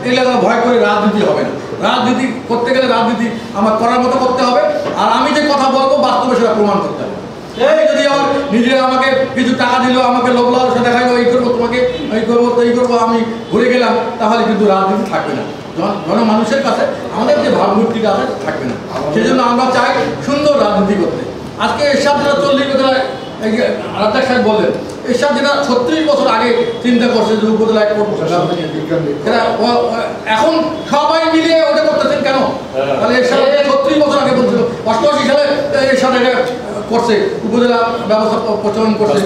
এগুলো ভয় করে রাজনীতি হবে না। রাজনীতি করতে গেলে রাজনীতি আমার করার মতো করতে হবে, আর আমি যে কথা বলবো বাস্তবে সেটা প্রমাণ করতে হবে। এই যদি আমার নিজে আমাকে কিছু টাকা দিল, আমাকে লোক লালসা দেখাইলো, এই করবো তোমাকে, এই করবো তো এই করবো, আমি ঘুরে গেলাম, তাহলে কিন্তু রাজনীতি থাকবে না। জনমানুষের কাছে আমাদের যে ভাবমূর্তিটা আছে থাকবে না। সেই জন্য আমরা চাই সুন্দর রাজনীতি করতে। আজকে এরশাদ যেটা 40 বছর রাজ্জাক সাহেব বললেন, এরশাদ যেটা 36 বছর আগে চিন্তা করছে যে উপজেলায় করবো, এখন সবাই মিলে ওটা করতেছেন কেন? তাহলে এরশাদ 36 বছর আগে বলছিল, 88 সালে এরশাদ এটা করছে, উপজেলা ব্যবস্থা প্রচলন করছে,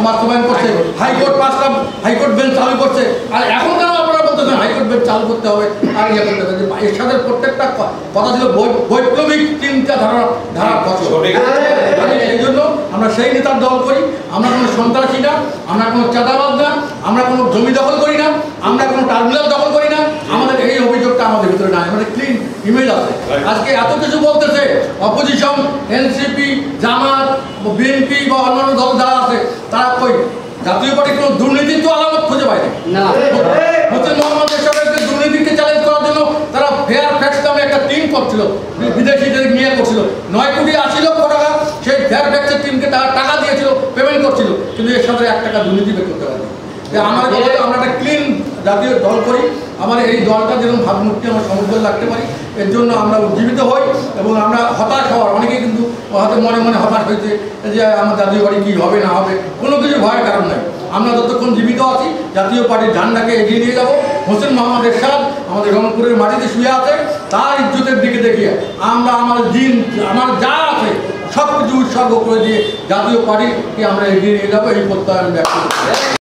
বাস্তবায়ন করছে, হাইকোর্ট 5টা হাইকোর্ট বেঞ্চ চালু করছে। আর এখন কেন আপনারা বলতেছেন হাইকোর্ট বেঞ্চ চালু করতে হবে আর ইয়ে করতে হবে? এরশাদের প্রত্যেকটা কথা ছিল বৈপ্লবিক চিন্তাধারা ফসল। এই জন্য আমরা সেই নেতার দল করি। আমরা কোনো সন্ত্রাসী না, আমরা কোনো চাঁদাবাজ না, আমরা কোনো জমি দখল করি না, আমরা কোনো টার্মিনাল দখল করি না। আমাদের এই অভিযোগটা আমাদের ভিতরে নাই, আমাদের ক্লিন ইমেজ আছে। আজকে এত কিছু বলতেছে অপোজিশন, এনসিপি, জামাত, বিএনপি বা অন্যান্য দল যারা আছে, তারা কই জাতীয় পার্টি কোনো দুর্নীতির তো আলামত খুঁজে পায় না। হোসেন মোহাম্মদ এরশাদের দুর্নীতিকে চ্যালেঞ্জ করার জন্য তারা ফেয়ার ফ্যাক্স নামে একটা টিম করছিল, বিদেশিদের নিয়ে করছিল, 9,80,00,000 টাকা সেই ফেয়ার ফ্যাক্সের টিমকে তারা টাকা দিয়েছিল, পেমেন্ট করছিল, কিন্তু এর সাথে 1 টাকা দুর্নীতি বের করতে পারেনি। আমরা একটা ক্লিন জাতীয় দল করি। আমার এই দলটা যেরকম ভাবমূর্তি আমরা সমুদ্র রাখতে পারি, এর জন্য আমরা উজ্জীবিত হই। এবং আমরা হতাশ হওয়ার, অনেকেই কিন্তু হয়তো মনে মনে হতাশ হয়েছে যে আমার জাতীয় পার্টি কী হবে না হবে, কোনো কিছু ভয়ের কারণ নাই। আমরা যতক্ষণ জীবিত আছি জাতীয় পার্টির ঝান্ডাকে এগিয়ে নিয়ে যাব। হোসেন মোহাম্মদ এরশাদ আমাদের রংপুরের মাটিতে শুয়ে আছে, তার ইজ্জতের দিকে দেখিয়ে আমরা আমার দিন, আমার যা আছে সব কিছু উৎসর্গ করে দিয়ে জাতীয় পার্টিকে আমরা এগিয়ে নিয়ে যাবো, এই প্রত্যয় আমি ব্যক্ত করছি।